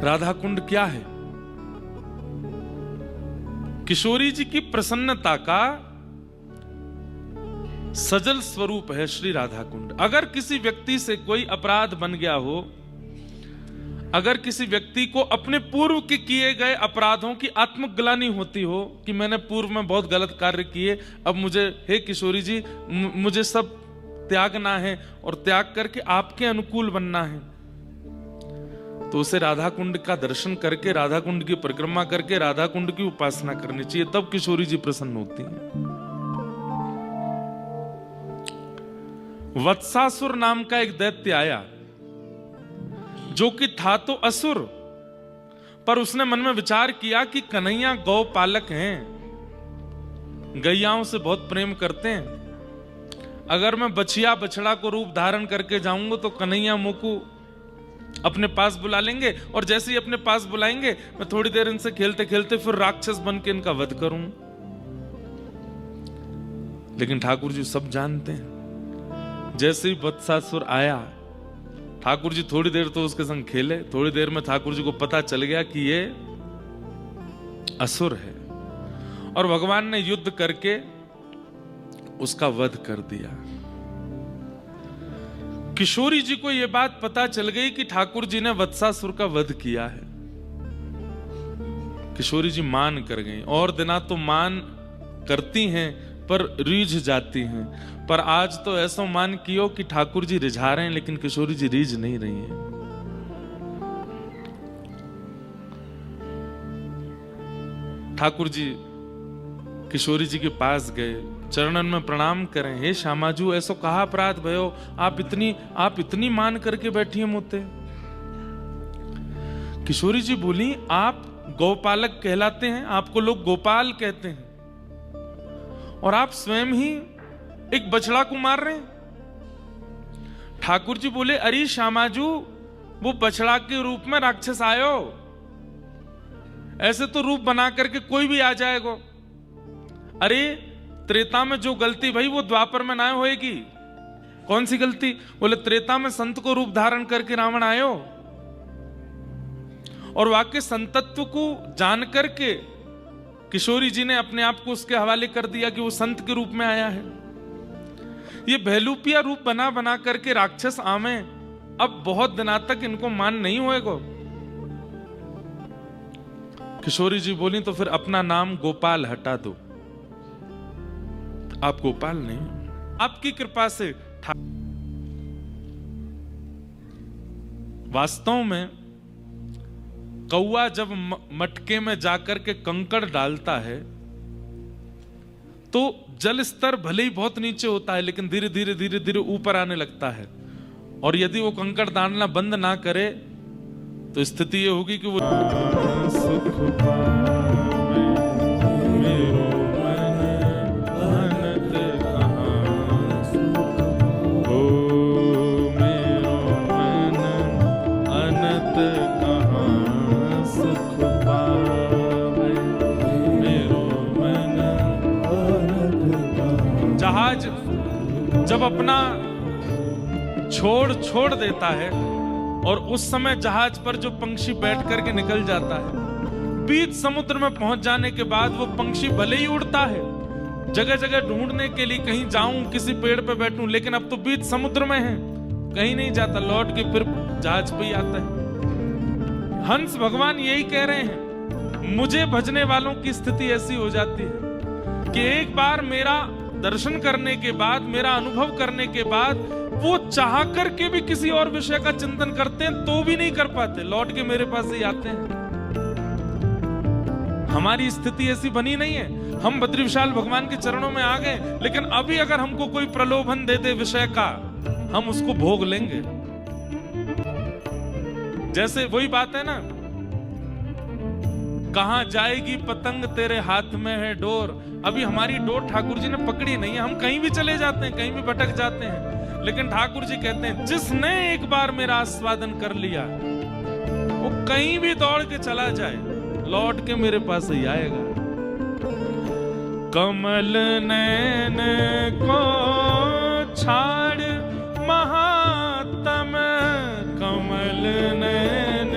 राधा कुंड क्या है? किशोरी जी की प्रसन्नता का सजल स्वरूप है श्री राधा कुंड। अगर किसी व्यक्ति से कोई अपराध बन गया हो, अगर किसी व्यक्ति को अपने पूर्व के किए गए अपराधों की आत्मग्लानि होती हो कि मैंने पूर्व में बहुत गलत कार्य किए, अब मुझे, हे किशोरी जी, मुझे सब त्यागना है और त्याग करके आपके अनुकूल बनना है, तो उसे राधा कुंड का दर्शन करके, राधा कुंड की परिक्रमा करके राधा कुंड की उपासना करनी चाहिए, तब किशोरी जी प्रसन्न होती हैं। वत्सासुर नाम का एक दैत्य आया जो कि था तो असुर, पर उसने मन में विचार किया कि कन्हैया गौ पालक हैं, गैयाओं से बहुत प्रेम करते हैं, अगर मैं बछिया बछड़ा को रूप धारण करके जाऊंगा तो कन्हैया मुझको अपने पास बुला लेंगे, और जैसे ही अपने पास बुलाएंगे मैं थोड़ी देर इनसे खेलते खेलते फिर राक्षस बन के इनका वध करूं। लेकिन ठाकुर जी सब जानते हैं। जैसे ही वत्सासुर आया, ठाकुर जी थोड़ी देर तो उसके संग खेले, थोड़ी देर में ठाकुर जी को पता चल गया कि ये असुर है, और भगवान ने युद्ध करके उसका वध कर दिया। किशोरी जी को यह बात पता चल गई कि ठाकुर जी ने वत्सासुर का वध किया है। किशोरी जी मान कर गई, और दिना तो मान करती हैं पर रीझ जाती हैं, पर आज तो ऐसा मान कियो कि ठाकुर जी रिझा रहे हैं लेकिन किशोरी जी रीझ नहीं रही हैं। ठाकुर जी किशोरी जी के पास गए, चरणन में प्रणाम करें, हे श्यामाजू ऐसो कहा अपराध भयो, आप इतनी मान करके बैठी हैं मुझे। किशोरी जी बोली, आप गौपालक कहलाते हैं, आपको लोग गोपाल कहते हैं, और आप स्वयं ही एक बछड़ा को मार रहे हैं। ठाकुर जी बोले, अरे श्यामाजू, वो बछड़ा के रूप में राक्षस आयो, ऐसे तो रूप बना करके कोई भी आ जाएगा। अरे त्रेता में जो गलती भाई वो द्वापर में ना होएगी। कौन सी गलती? बोले त्रेता में संत को रूप धारण करके रावण आयो, और वाक्य संतत्व को जान करके किशोरी जी ने अपने आप को उसके हवाले कर दिया कि वो संत के रूप में आया है। ये बहलूपिया रूप बना बना करके राक्षस आवे, अब बहुत दिनों तक इनको मान नहीं होएगा। किशोरी जी बोली, तो फिर अपना नाम गोपाल हटा दो, आप गोपाल नहीं, आपकी कृपा से। वास्तव में कौआ जब मटके में जाकर के कंकड़ डालता है तो जल स्तर भले ही बहुत नीचे होता है, लेकिन धीरे धीरे धीरे धीरे ऊपर आने लगता है, और यदि वो कंकड़ डालना बंद ना करे तो स्थिति ये होगी कि वो जहाज जब अपना छोड़ देता है और उस समय जहाज पर जो पंक्षी बैठ करके निकल जाता है, बीच समुद्र में पहुंच जाने के बाद वो पंक्षी भले ही उड़ता है, जगह जगह ढूंढने के लिए कहीं जाऊं, किसी पेड़ पे बैठूं, लेकिन अब तो बीच समुद्र में है, कहीं नहीं जाता, लौट के फिर जहाज पे ही आता है। हंस भगवान यही कह रहे हैं, मुझे भजने वालों की स्थिति ऐसी हो जाती है कि एक बार मेरा दर्शन करने के बाद, मेरा अनुभव करने के बाद वो चाह करके भी किसी और विषय का चिंतन करते हैं तो भी नहीं कर पाते, लौट के मेरे पास ही आते हैं। हमारी स्थिति ऐसी बनी नहीं है। हम बद्री विशाल भगवान के चरणों में आ गए, लेकिन अभी अगर हमको कोई प्रलोभन दे दे विषय का, हम उसको भोग लेंगे। जैसे वही बात है ना, कहां जाएगी पतंग तेरे हाथ में है डोर। अभी हमारी डोर ठाकुर जी ने पकड़ी नहीं है, हम कहीं भी चले जाते हैं, कहीं भी भटक जाते हैं, लेकिन ठाकुर जी कहते हैं जिसने एक बार मेरा आस्वादन कर लिया वो कहीं भी दौड़ के चला जाए, लौट के मेरे पास ही आएगा। कमल नैन को छाड़ महात्म, कमल नैन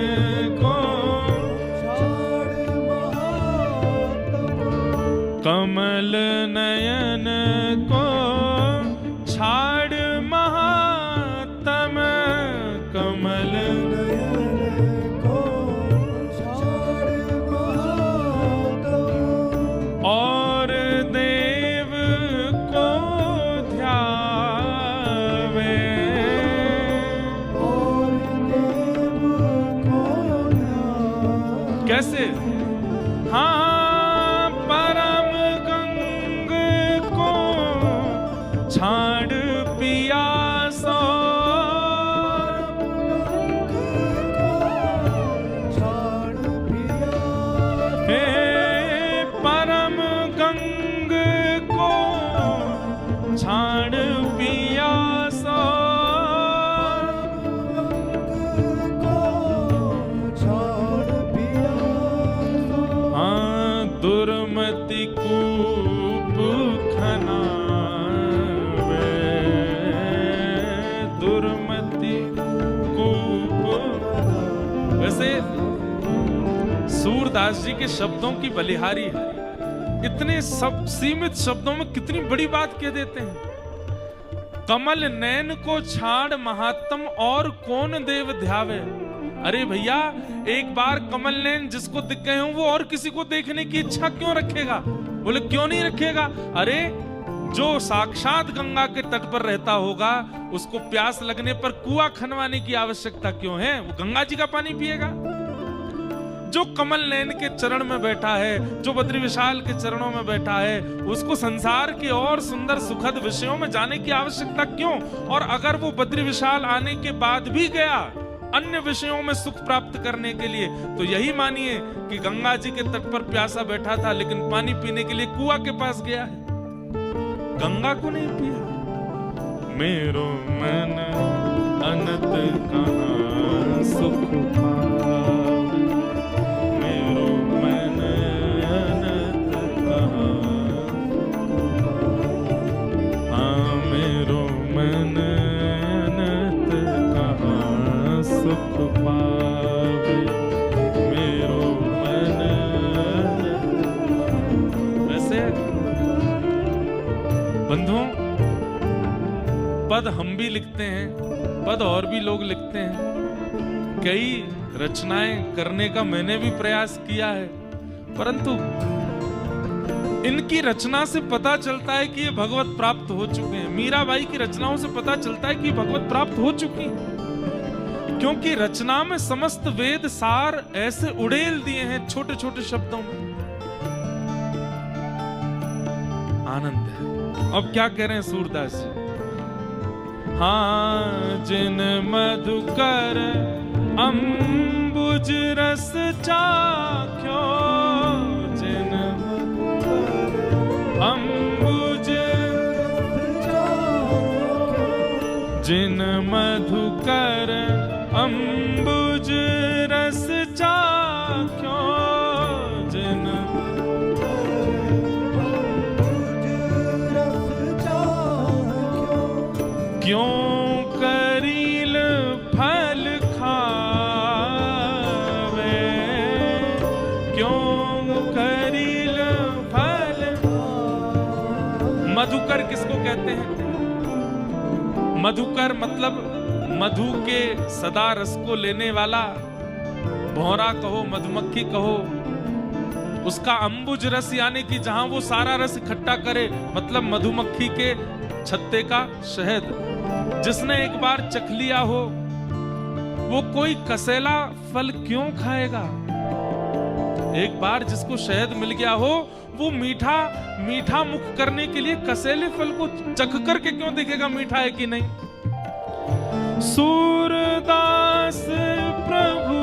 को कैसे? हाँ, परम गंग को छाड़ पियासा, परम गंग को छाड़ पियासा, हाँ दुर्मति कूप खनावे, दुर्मति कूप। वैसे सूरदास जी के शब्दों की बलिहारी है, इतने सब सीमित शब्दों में कितनी बड़ी बात कह देते हैं। कमल नैन को छाड़ महात्म और कौन देव ध्यावे। अरे भैया, एक बार कमल नैन जिसको दिख गए हो वो और किसी को देखने की इच्छा क्यों रखेगा? बोले क्यों नहीं रखेगा? अरे जो साक्षात गंगा के तट पर रहता होगा उसको प्यास लगने पर कुआं खनवाने की आवश्यकता क्यों है? वो गंगा जी का पानी पिएगा। जो कमल नैन के चरण में बैठा है, जो बद्री विशाल के चरणों में बैठा है, उसको संसार के और सुंदर सुखद विषयों में जाने की आवश्यकता क्यों? और अगर वो बद्री विशाल आने के बाद भी गया अन्य विषयों में सुख प्राप्त करने के लिए, तो यही मानिए कि गंगा जी के तट पर प्यासा बैठा था लेकिन पानी पीने के लिए कुआं के पास गया है, गंगा को नहीं पिया। मेरो मन अनंत कहाँ सुख पावे, मेरो मन अनंत कहाँ, हाँ मेरो मन अनंत कहाँ सुख पावे, मेरो मन। वैसे बंधुओं, पद हम भी लिखते हैं, पद और भी लोग लिखते हैं, कई रचनाएं करने का मैंने भी प्रयास किया है, परंतु इनकी रचना से पता चलता है कि ये भगवत प्राप्त हो चुके हैं। मीराबाई की रचनाओं से पता चलता है कि भगवत प्राप्त हो चुकी हैं, क्योंकि रचना में समस्त वेद सार ऐसे उड़ेल दिए हैं छोटे छोटे शब्दों में। आनंद है। अब क्या कह रहे हैं सूरदास जी? हाँ जिन मधुकर अम्बुज रस चाख्यो, जिन अम्बुज, जिन मधुकर अम्बुज रस चाख्यो, जिन क्यों करील फल खावे, क्यों करील फल। मधुकर किसको कहते हैं? मधुकर मतलब मधु के सदा रस को लेने वाला, भौरा कहो मधुमक्खी कहो, उसका अम्बुज रस यानी कि जहां वो सारा रस इकट्ठा करे, मतलब मधुमक्खी के छत्ते का शहद। जिसने एक बार चख लिया हो वो कोई कसैला फल क्यों खाएगा? एक बार जिसको शहद मिल गया हो वो मीठा मीठा मुख करने के लिए कसैले फल को चख करके क्यों देखेगा मीठा है कि नहीं? सूरदास प्रभु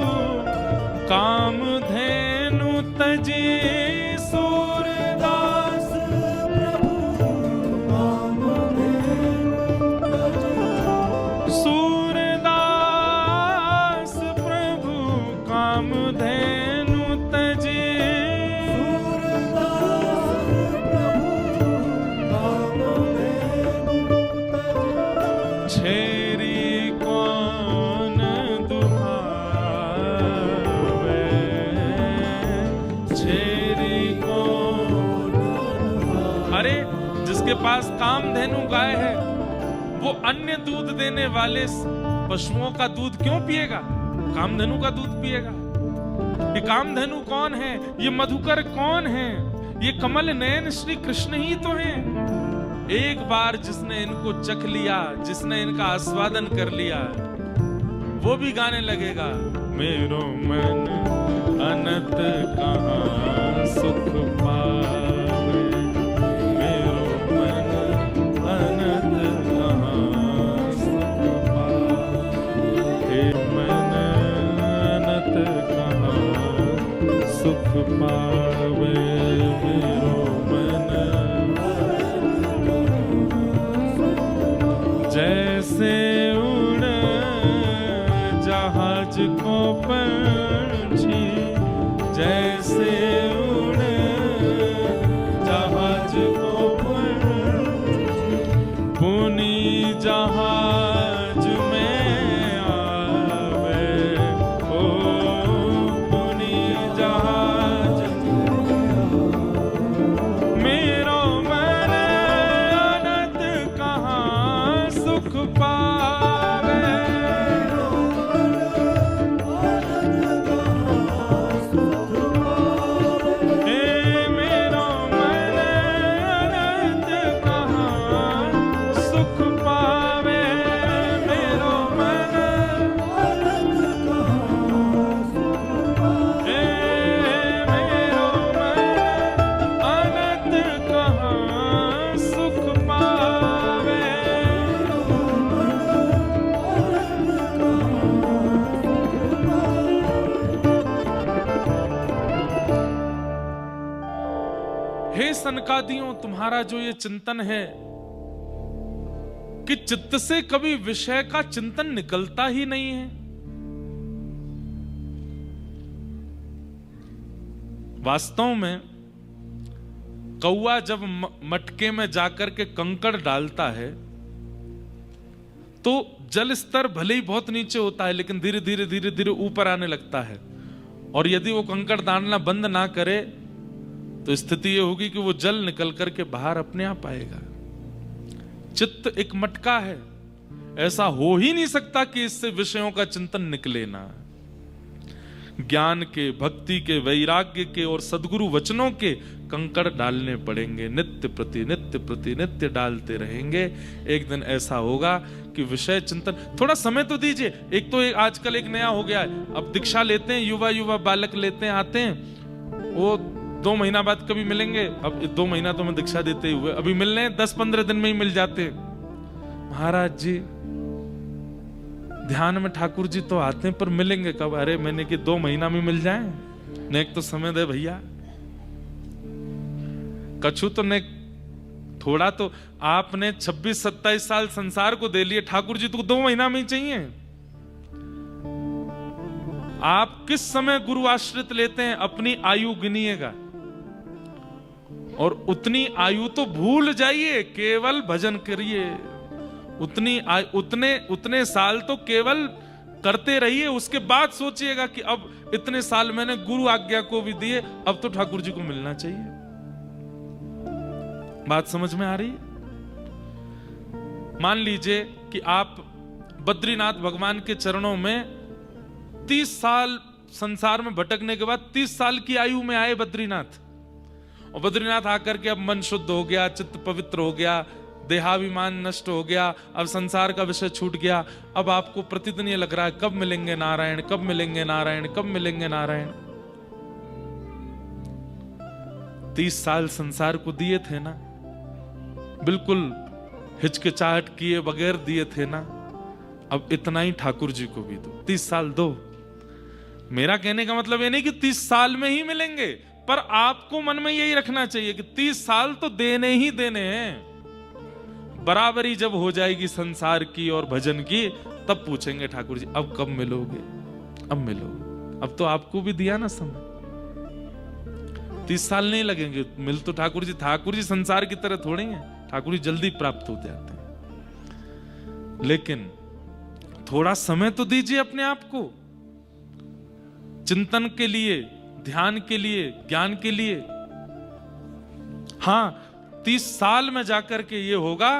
कामधेनु तजी, सूरदास प्रभु कामधेनु, सूरदास प्रभु कामधेनु तजी, सूरदास प्रभु कामधेनु तजी। छेरी कौन दुहावे, छेरी कौन दुहावे। अरे जिसके पास कामधेनु गाय है वो अन्य दूध देने वाले पशुओं का दूध क्यों पिएगा? कामधेनु का दूध पिएगा। ये कामधेनु कौन है? ये मधुकर कौन है? ये कमल नयन श्री कृष्ण ही तो हैं। एक बार जिसने इनको चख लिया, जिसने इनका आस्वादन कर लिया, वो भी गाने लगेगा मेरो मन अनंत अनंत कहाँ सुख पावे, मेरो मन अनंत कहाँ सुख पावे, हे मन अनंत कहाँ सुख पावे, मेरो मन जैसे उड़ जहाज को पंछी, जैसे उड़ जहाज को पंछी, पुनी जहाज में आवे, ओ पुनी जहाज मेरो मन अनंत कहाँ सुख पावे, हे मेरो मन अनंत कहाँ सुख पावे, मेरो मन हे मेरो मन अनंत कहाँ सुख पावे। हे सनकादियों, तुम्हारा जो ये चिंतन है कि चित्त से कभी विषय का चिंतन निकलता ही नहीं है। वास्तव में कौआ जब मटके में जाकर के कंकड़ डालता है तो जल स्तर भले ही बहुत नीचे होता है, लेकिन धीरे धीरे धीरे धीरे ऊपर आने लगता है। और यदि वो कंकड़ डालना बंद ना करे तो स्थिति ये होगी कि वो जल निकल करके बाहर अपने आप आएगा। चित्त एक मटका है, ऐसा हो ही नहीं सकता कि इससे विषयों का चिंतन निकले ना। ज्ञान के, भक्ति के, वैराग्य के और सद्गुरु वचनों के कंकड़ डालने पड़ेंगे। नित्य प्रति नित्य डालते रहेंगे। एक दिन ऐसा होगा कि विषय चिंतन, थोड़ा समय तो दीजिए। एक तो आजकल एक नया हो गया है, अब दीक्षा लेते हैं, युवा बालक लेते हैं, आते हैं, वो 2 महीना बाद कभी मिलेंगे। अब 2 महीना तो मैं दीक्षा देते हुए, अभी मिलने 10-15 दिन में ही मिल जाते। महाराज जी ध्यान में ठाकुर जी तो आते हैं, पर मिलेंगे कब? अरे मैंने कि 2 महीना में मिल जाए, नेक तो समय दे भैया। कछु तो नेक, थोड़ा तो आपने 26-27 साल संसार को दे लिए, ठाकुर जी तो 2 महीना में ही चाहिए। आप किस समय गुरु आश्रित लेते हैं, अपनी आयु गिनिएगा, और उतनी आयु तो भूल जाइए, केवल भजन करिए। उतने साल तो केवल करते रहिए। उसके बाद सोचिएगा कि अब इतने साल मैंने गुरु आज्ञा को भी दिए, अब तो ठाकुर जी को मिलना चाहिए। बात समझ में आ रही? मान लीजिए कि आप बद्रीनाथ भगवान के चरणों में 30 साल संसार में भटकने के बाद 30 साल की आयु में आए बद्रीनाथ, और बद्रीनाथ आकर के अब मन शुद्ध हो गया, चित्त पवित्र हो गया, देहाभिमान नष्ट हो गया, अब संसार का विषय छूट गया। अब आपको प्रतिदिन ये लग रहा है कब मिलेंगे नारायण, कब मिलेंगे नारायण, कब मिलेंगे नारायण। 30 साल संसार को दिए थे ना, बिल्कुल हिचकिचाहट किए बगैर दिए थे ना, अब इतना ही ठाकुर जी को भी दो, 30 साल दो। मेरा कहने का मतलब ये नहीं कि 30 साल में ही मिलेंगे, पर आपको मन में यही रखना चाहिए कि 30 साल तो देने ही देने हैं। बराबरी जब हो जाएगी संसार की और भजन की, तब पूछेंगे ठाकुर जी अब कब मिलोगे, अब मिलोगे। अब तो आपको भी दिया ना समय, 30 साल नहीं लगेंगे, मिल तो ठाकुर जी संसार की तरह थोड़े हैं, ठाकुर जी जल्दी प्राप्त हो जाते हैं। लेकिन थोड़ा समय तो दीजिए अपने आप को, चिंतन के लिए, ध्यान के लिए, ज्ञान के लिए। हां, 30 साल में जाकर के ये होगा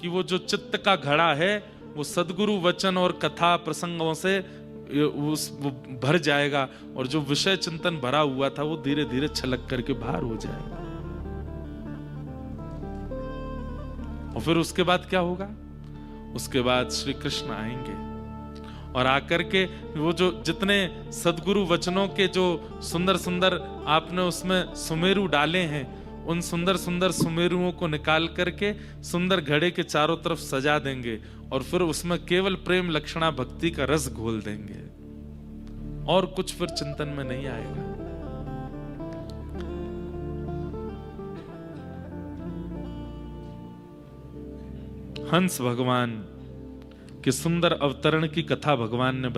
कि वो जो चित्त का घड़ा है वो सद्गुरु वचन और कथा प्रसंगों से वो भर जाएगा, और जो विषय चिंतन भरा हुआ था वो धीरे धीरे छलक करके बाहर हो जाएगा। और फिर उसके बाद क्या होगा? उसके बाद श्री कृष्ण आएंगे और आकर के वो जो जितने सदगुरु वचनों के जो सुंदर सुंदर आपने उसमें सुमेरु डाले हैं, उन सुंदर सुंदर सुमेरुओं को निकाल करके सुंदर घड़े के चारों तरफ सजा देंगे और फिर उसमें केवल प्रेम लक्षणा भक्ति का रस घोल देंगे और कुछ फिर चिंतन में नहीं आएगा। हंस भगवान के सुंदर अवतरण की कथा भगवान ने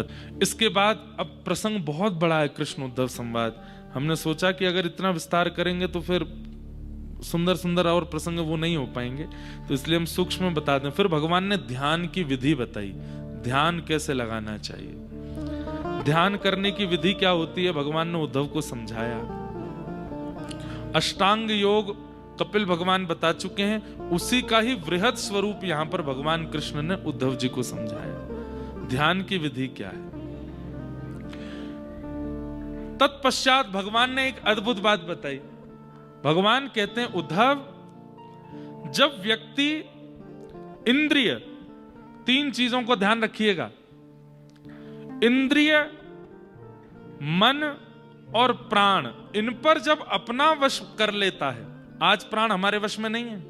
इसके बाद अब प्रसंग बहुत बड़ा है, कृष्ण उद्धव संवाद। हमने सोचा कि अगर इतना विस्तार करेंगे तो फिर सुंदर सुंदर और प्रसंग वो नहीं हो पाएंगे, तो इसलिए हम सूक्ष्म में बता दें। फिर भगवान ने ध्यान की विधि बताई, ध्यान कैसे लगाना चाहिए, ध्यान करने की विधि क्या होती है, भगवान ने उद्धव को समझाया। अष्टांग योग कपिल भगवान बता चुके हैं, उसी का ही वृहद स्वरूप यहां पर भगवान कृष्ण ने उद्धव जी को समझाया। ध्यान की विधि क्या है। तत्पश्चात भगवान ने एक अद्भुत बात बताई। भगवान कहते हैं, उद्धव, जब व्यक्ति इंद्रिय, तीन चीजों को ध्यान रखिएगा, इंद्रिय, मन और प्राण, इन पर जब अपना वश कर लेता है, आज प्राण हमारे वश में नहीं है,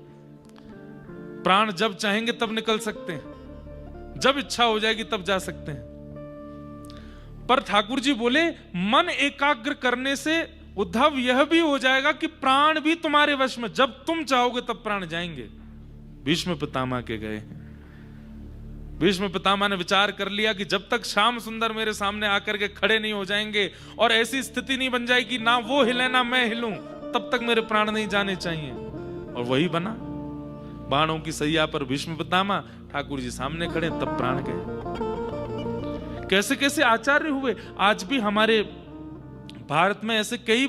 प्राण जब चाहेंगे तब निकल सकते हैं, जब इच्छा हो जाएगी तब जा सकते हैं। पर ठाकुर जी बोले, मन एकाग्र करने से उद्धव यह भी हो जाएगा कि प्राण भी तुम्हारे वश में, जब तुम चाहोगे तब प्राण जाएंगे। भीष्म पितामह के गए हैं। भीष्म पितामह ने विचार कर लिया कि जब तक श्याम सुंदर मेरे सामने आकर के खड़े नहीं हो जाएंगे और ऐसी स्थिति नहीं बन जाएगी ना वो हिले ना मैं हिलूं, तब तक मेरे प्राण नहीं जाने चाहिए। और वही बना। बाणों की सैया पर भीष्म पितामह, ठाकुर जी सामने खड़े, तब प्राण गए। कैसे कैसे आचार्य हुए। आज भी हमारे भारत में ऐसे कई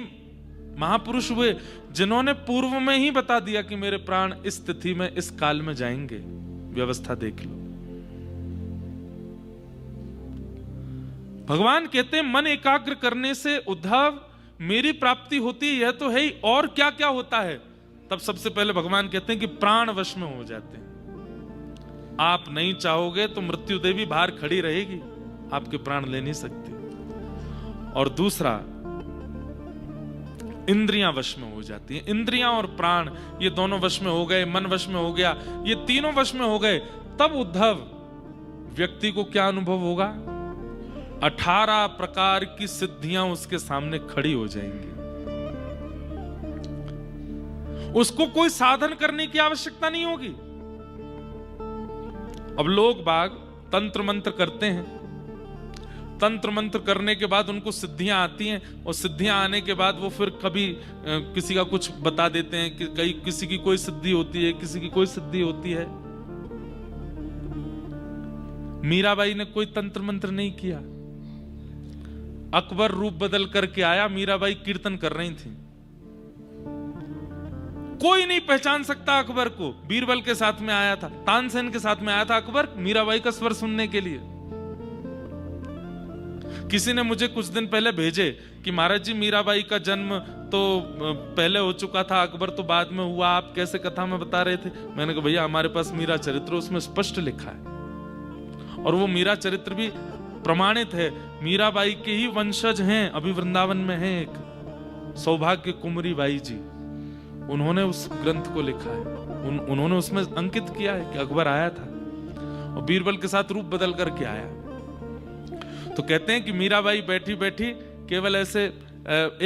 महापुरुष हुए जिन्होंने पूर्व में ही बता दिया कि मेरे प्राण इस तिथि में इस काल में जाएंगे। व्यवस्था देख लो। भगवान कहते हैं, मन एकाग्र करने से उद्धव मेरी प्राप्ति होती है, यह तो है ही, और क्या क्या होता है। तब सबसे पहले भगवान कहते हैं कि प्राण वश में हो जाते हैं। आप नहीं चाहोगे तो मृत्यु देवी बाहर खड़ी रहेगी, आपके प्राण ले नहीं सकती। और दूसरा, इंद्रियां वश में हो जाती हैं। इंद्रियां और प्राण ये दोनों वश में हो गए, मन वश में हो गया, ये तीनों वश में हो गए, तब उद्धव व्यक्ति को क्या अनुभव होगा। 18 प्रकार की सिद्धियां उसके सामने खड़ी हो जाएंगी। उसको कोई साधन करने की आवश्यकता नहीं होगी। अब लोग बाग तंत्र मंत्र करते हैं, तंत्र मंत्र करने के बाद उनको सिद्धियां आती हैं, और सिद्धियां आने के बाद वो फिर कभी किसी का कुछ बता देते हैं कि कहीं किसी की कोई सिद्धि होती है, किसी की कोई सिद्धि होती है। मीराबाई ने कोई तंत्र मंत्र नहीं किया। अकबर रूप बदल करके आया, मीराबाई कीर्तन कर रही थी। कोई नहीं पहचान सकता अकबर को। बीरबल के साथ में आया था, तानसेन के साथ में आया था अकबर मीराबाई का स्वर सुनने के लिए। किसी ने मुझे कुछ दिन पहले भेजे कि महाराज जी मीराबाई का जन्म तो पहले हो चुका था, अकबर तो बाद में हुआ, आप कैसे कथा में बता रहे थे। मैंने कहा भैया हमारे पास मीरा चरित्र, उसमें स्पष्ट लिखा है, और वो मीरा चरित्र भी प्रमाणित है। मीराबाई के ही वंशज हैं, अभी वृंदावन में हैं एक सौभाग्य कुमारी बाई जी, उन्होंने उस ग्रंथ को लिखा है। उन्होंने उसमें अंकित किया है कि अकबर आया था और बीरबल के साथ रूप बदल करके आया। तो कहते हैं कि मीराबाई बैठी बैठी केवल ऐसे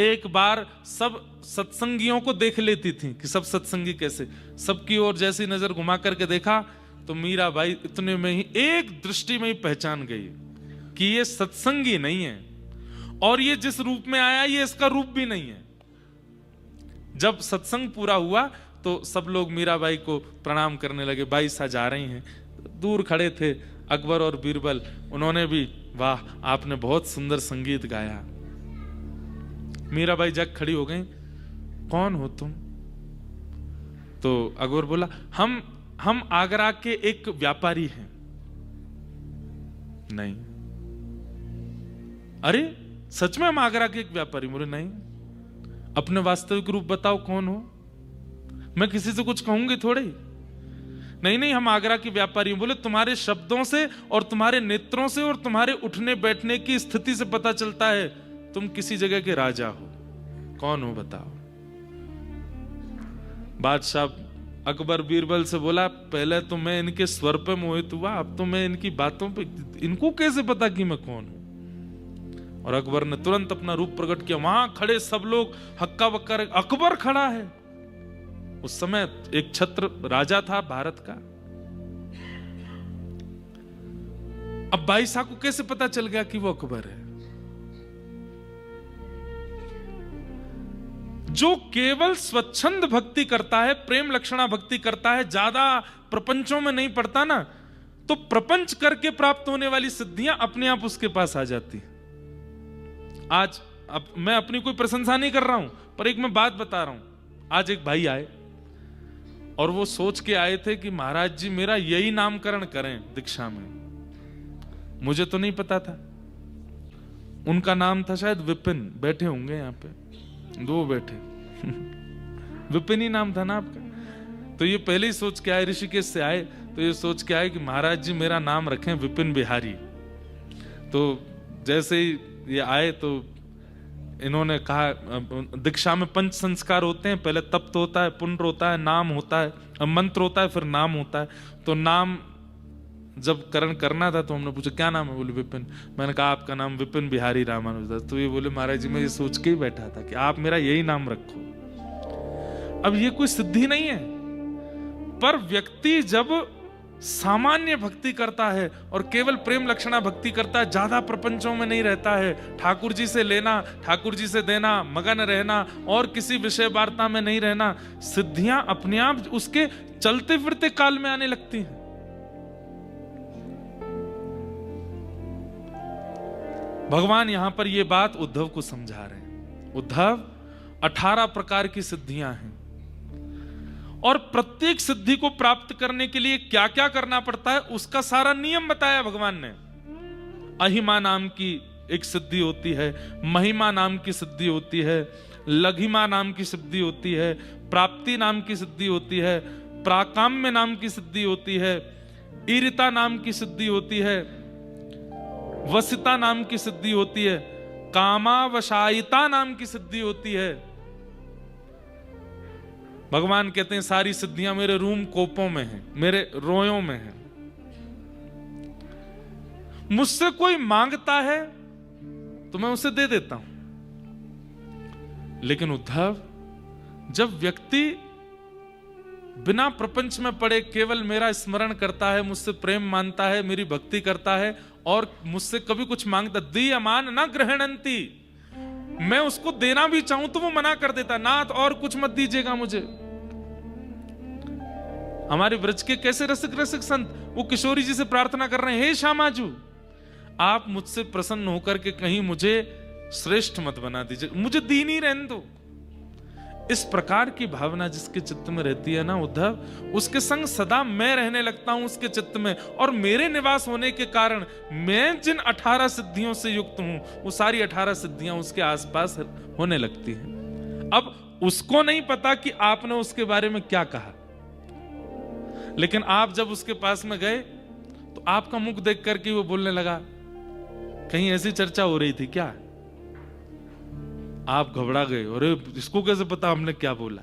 एक बार सब सत्संगियों को देख लेती थी कि सब सत्संगी कैसे, सबकी ओर जैसी नजर घुमा करके देखा तो मीराबाई इतने में ही एक दृष्टि में ही पहचान गई कि ये सत्संगी नहीं है, और ये जिस रूप में आया ये इसका रूप भी नहीं है। जब सत्संग पूरा हुआ तो सब लोग मीराबाई को प्रणाम करने लगे, बाई सा जा रही हैं। दूर खड़े थे अकबर और बीरबल, उन्होंने भी वाह आपने बहुत सुंदर संगीत गाया। मीराबाई जग खड़ी हो गई, कौन हो तुम? तो अकबर बोला हम आगरा के एक व्यापारी हैं। नहीं। अरे सच में हम आगरा के एक व्यापारी? बोले नहीं। अपने वास्तविक रूप बताओ कौन हो, मैं किसी से कुछ कहूंगी थोड़े। नहीं नहीं, हम आगरा के व्यापारी हैं। बोले तुम्हारे शब्दों से और तुम्हारे नेत्रों से और तुम्हारे उठने बैठने की स्थिति से पता चलता है तुम किसी जगह के राजा हो। कौन हो बताओ? बादशाह अकबर बीरबल से बोला, पहले तो मैं इनके स्वर पे मोहित हुआ, अब तो मैं इनकी बातों पे, इनको कैसे पता कि मैं कौन हूं? और अकबर ने तुरंत अपना रूप प्रकट किया। वहां खड़े सब लोग हक्का बक्का, अकबर खड़ा है। उस समय एक छत्र राजा था भारत का। अब बादशाह को कैसे पता चल गया कि वो अकबर है? जो केवल स्वच्छंद भक्ति करता है, प्रेम लक्षणा भक्ति करता है, ज्यादा प्रपंचों में नहीं पड़ता ना, तो प्रपंच करके प्राप्त होने वाली सिद्धियां अपने आप उसके पास आ जाती। आज अब मैं अपनी कोई प्रशंसा नहीं कर रहा हूं, पर एक मैं बात बता रहा हूं। आज एक भाई आए और वो सोच के आए थे कि महाराज जी मेरा यही नामकरण करें दीक्षा में। मुझे तो नहीं पता था। उनका नाम था शायद विपिन। बैठे होंगे यहाँ पे, दो बैठे विपिन ही नाम था ना आपका? तो ये पहले ही सोच के आए, ऋषिकेश से आए तो ये सोच के आए कि महाराज जी मेरा नाम रखें विपिन बिहारी। तो जैसे ही ये आए तो इन्होंने कहा, दीक्षा में पंच संस्कार होते हैं, पहले तप्त होता है, पुण्य होता है, नाम होता है, मंत्र होता है, फिर नाम होता है। तो नाम जब करण करना था तो हमने पूछा क्या नाम है? बोले विपिन। मैंने कहा आपका नाम विपिन बिहारी रामानुजदास। तो ये बोले महाराज जी मैं ये सोच के ही बैठा था कि आप मेरा यही नाम रखो। अब ये कोई सिद्धि नहीं है, पर व्यक्ति जब सामान्य भक्ति करता है और केवल प्रेम लक्षणा भक्ति करता है, ज्यादा प्रपंचों में नहीं रहता है, ठाकुर जी से लेना, ठाकुर जी से देना, मगन रहना और किसी विषय वार्ता में नहीं रहना, सिद्धियां अपने आप उसके चलते फिरते काल में आने लगती हैं। भगवान यहां पर यह बात उद्धव को समझा रहे हैं। उद्धव 18 प्रकार की सिद्धियां हैं और प्रत्येक सिद्धि को प्राप्त करने के लिए क्या क्या करना पड़ता है उसका सारा नियम बताया भगवान ने। अहिमा नाम की एक सिद्धि होती है, महिमा नाम की सिद्धि होती है, लघिमा नाम की सिद्धि होती है, प्राप्ति नाम की सिद्धि होती है, प्राकाम्य नाम की सिद्धि होती है, ईरिता नाम की सिद्धि होती है, वसिता नाम की सिद्धि होती है, कामावशायिता नाम की सिद्धि होती है। भगवान कहते हैं सारी सिद्धियां मेरे रूम कोपों में हैं, मेरे रोयों में हैं। मुझसे कोई मांगता है तो मैं उसे दे देता हूं। लेकिन उद्धव, जब व्यक्ति बिना प्रपंच में पड़े केवल मेरा स्मरण करता है, मुझसे प्रेम मानता है, मेरी भक्ति करता है और मुझसे कभी कुछ मांगता, दीयमान न ग्रहणंती, मैं उसको देना भी चाहूं तो वो मना कर देता, नाथ और कुछ मत दीजिएगा मुझे। हमारे ब्रज के कैसे रसिक रसिक संत, वो किशोरी जी से प्रार्थना कर रहे हैं, हे श्यामाजू आप मुझसे प्रसन्न होकर के कहीं मुझे श्रेष्ठ मत बना दीजिए, मुझे दीन ही रहने दो। इस प्रकार की भावना जिसके चित्त में रहती है ना उद्धव, उसके संग सदा मैं रहने लगता हूं उसके चित्त में, और मेरे निवास होने के कारण मैं जिन 18 सिद्धियों से युक्त हूं वो सारी 18 सिद्धियां उसके आसपास होने लगती हैं। अब उसको नहीं पता कि आपने उसके बारे में क्या कहा, लेकिन आप जब उसके पास में गए तो आपका मुख देख करके वो बोलने लगा, कहीं ऐसी चर्चा हो रही थी क्या? आप घबरा गए, अरे इसको कैसे पता हमने क्या बोला?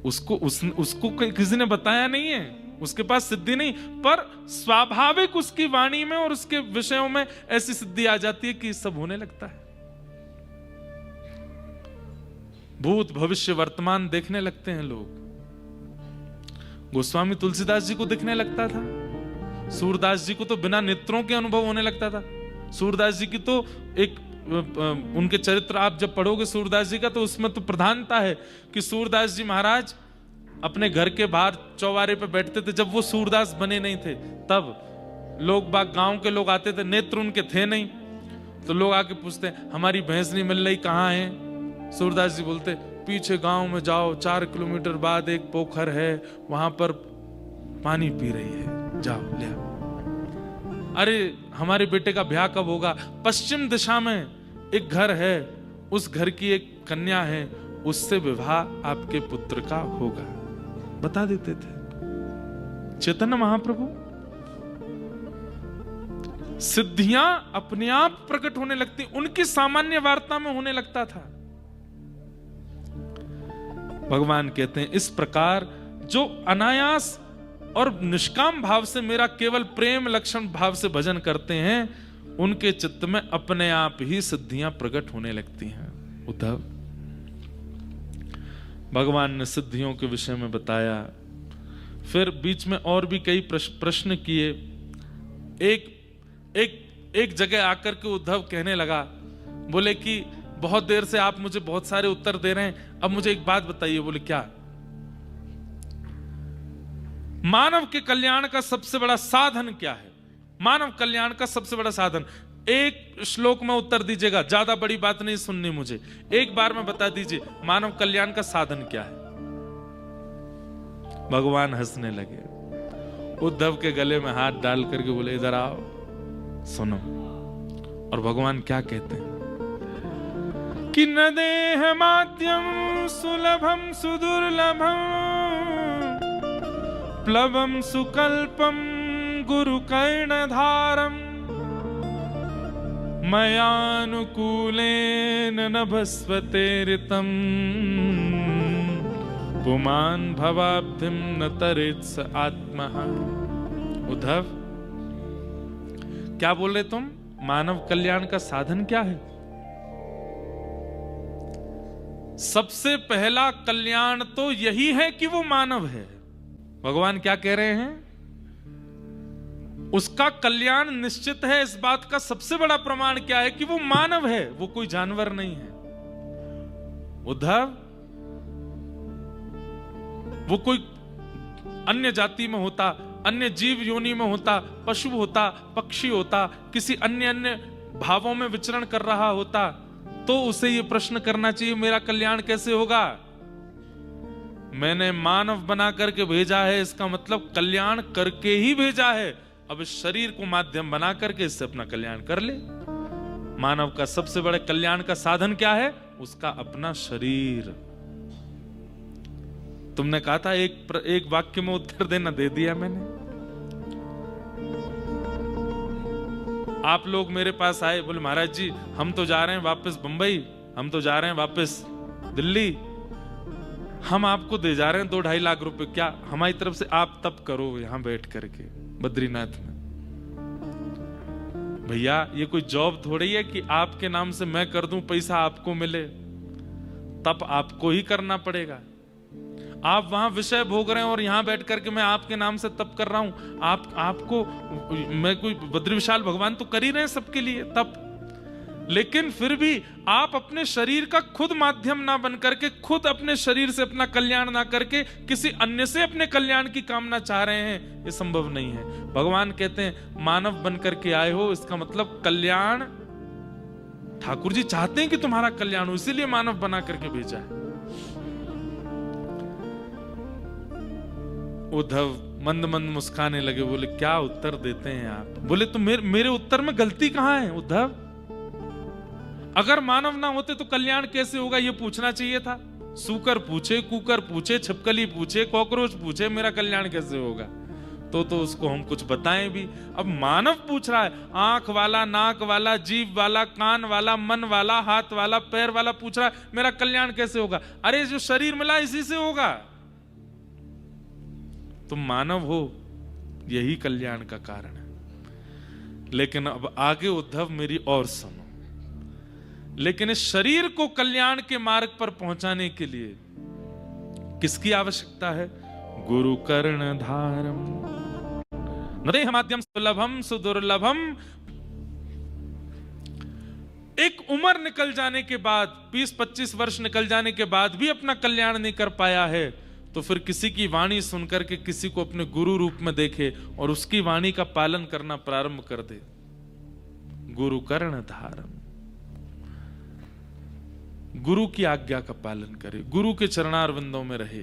उसको किसी ने बताया नहीं है, उसके पास सिद्धि नहीं, पर स्वाभाविक उसकी वाणी में और उसके विषयों में ऐसी सिद्धि आ जाती है कि सब होने लगता है। भूत भविष्य वर्तमान देखने लगते हैं लोग। गोस्वामी तुलसीदास जी को दिखने लगता था, सूरदास जी को तो बिना नेत्रों के अनुभव होने लगता था। सूरदास जी की तो एक उनके चरित्र आप जब पढ़ोगे सूरदास जी का, तो उसमें तो प्रधानता है कि सूरदास जी महाराज अपने घर के बाहर चौबारे पे बैठते थे। जब वो सूरदास बने नहीं थे तब लोग बाग, गांव के लोग आते थे, नेत्र उनके थे नहीं, तो लोग आके पूछते हमारी भैंस नहीं मिल रही, कहाँ है? सूरदास जी बोलते पीछे गांव में जाओ, 4 किलोमीटर बाद एक पोखर है, वहां पर पानी पी रही है, जाओ ले आओ। अरे हमारे बेटे का ब्याह कब होगा? पश्चिम दिशा में एक घर है, उस घर की एक कन्या है, उससे विवाह आपके पुत्र का होगा, बता देते थे। चैतन्य महाप्रभु सिद्धियां अपने आप प्रकट होने लगती, उनकी सामान्य वार्ता में होने लगता था। भगवान कहते हैं इस प्रकार जो अनायास और निष्काम भाव से मेरा केवल प्रेम लक्षण भाव से भजन करते हैं, उनके चित्त में अपने आप ही सिद्धियां प्रकट होने लगती हैं। उद्धव, भगवान ने सिद्धियों के विषय में बताया, फिर बीच में और भी कई प्रश्न किए। एक जगह आकर के उद्धव कहने लगा, बोले कि बहुत देर से आप मुझे बहुत सारे उत्तर दे रहे हैं, अब मुझे एक बात बताइए। बोले क्या? मानव के कल्याण का सबसे बड़ा साधन क्या है? मानव कल्याण का सबसे बड़ा साधन, एक श्लोक में उत्तर दीजिएगा, ज्यादा बड़ी बात नहीं सुननी मुझे, एक बार में बता दीजिए मानव कल्याण का साधन क्या है। भगवान हंसने लगे, उद्धव के गले में हाथ डाल करके बोले इधर आओ सुनो। और भगवान क्या कहते हैं कि न देह माध्यम सुलभम सुदुर्लभम प्लवम सुकल्पम गुरु कर्णधारम मयानुकूलेन नभस्वते ऋतम पुमान भवाब्धिम न तरेत्स आत्मः। उद्धव, क्या बोल रहे तुम? मानव कल्याण का साधन क्या है? सबसे पहला कल्याण तो यही है कि वो मानव है। भगवान क्या कह रहे हैं? उसका कल्याण निश्चित है। इस बात का सबसे बड़ा प्रमाण क्या है कि वो मानव है, वो कोई जानवर नहीं है। उद्धव, वो कोई अन्य जाति में होता, अन्य जीव योनि में होता, पशु होता, पक्षी होता, किसी अन्य भावों में विचरण कर रहा होता, तो उसे ये प्रश्न करना चाहिए मेरा कल्याण कैसे होगा। मैंने मानव बना करके भेजा है, इसका मतलब कल्याण करके ही भेजा है। अब इस शरीर को माध्यम बना करके इससे अपना कल्याण कर ले। मानव का सबसे बड़े कल्याण का साधन क्या है? उसका अपना शरीर। तुमने कहा था एक वाक्य में उत्तर देना, दे दिया मैंने। आप लोग मेरे पास आए, बोले महाराज जी हम तो जा रहे हैं वापस बंबई, हम तो जा रहे हैं वापस दिल्ली, हम आपको दे जा रहे हैं 2-2.5 लाख रुपए, क्या हमारी तरफ से आप तप करो यहां बैठ करके बद्रीनाथ में। भैया ये कोई जॉब थोड़ी है कि आपके नाम से मैं कर दूं पैसा आपको मिले, तप आपको ही करना पड़ेगा। आप वहां विषय भोग रहे हैं और यहां बैठ करके मैं आपके नाम से तप कर रहा हूं। आपको मैं कोई बद्री विशाल भगवान तो कर ही रहे हैं सबके लिए तप, लेकिन फिर भी आप अपने शरीर का खुद माध्यम ना बन करके, खुद अपने शरीर से अपना कल्याण ना करके किसी अन्य से अपने कल्याण की कामना चाह रहे हैं, ये संभव नहीं है। भगवान कहते हैं मानव बन करके आए हो, इसका मतलब कल्याण ठाकुर जी चाहते हैं कि तुम्हारा कल्याण हो, इसीलिए मानव बना करके भेजा है। उद्धव मंद मंद मुस्काने लगे, बोले क्या उत्तर देते हैं आप? बोले तो मेरे उत्तर में गलती कहां है उद्धव? अगर मानव ना होते तो कल्याण कैसे होगा ये पूछना चाहिए था। सूकर पूछे, कुकर पूछे, छिपकली पूछे, कॉकरोच पूछे मेरा कल्याण कैसे होगा, तो उसको हम कुछ बताएं भी। अब मानव पूछ रहा है, आंख वाला, नाक वाला, जीभ वाला, कान वाला, मन वाला, हाथ वाला, पैर वाला पूछ रहा है मेरा कल्याण कैसे होगा। अरे जो शरीर मिला इसी से होगा। तुम मानव हो, यही कल्याण का कारण है। लेकिन अब आगे उद्धव मेरी और सुनो। लेकिन इस शरीर को कल्याण के मार्ग पर पहुंचाने के लिए किसकी आवश्यकता है? गुरु कर्णधारम न देह माध्यम सुलभम सुदुर्लभम। एक उम्र निकल जाने के बाद, 20-25 वर्ष निकल जाने के बाद भी अपना कल्याण नहीं कर पाया है, तो फिर किसी की वाणी सुनकर के किसी को अपने गुरु रूप में देखे और उसकी वाणी का पालन करना प्रारंभ कर दे। गुरु कर्णधारम, गुरु की आज्ञा का पालन करे, गुरु के चरणारविंदों में रहे।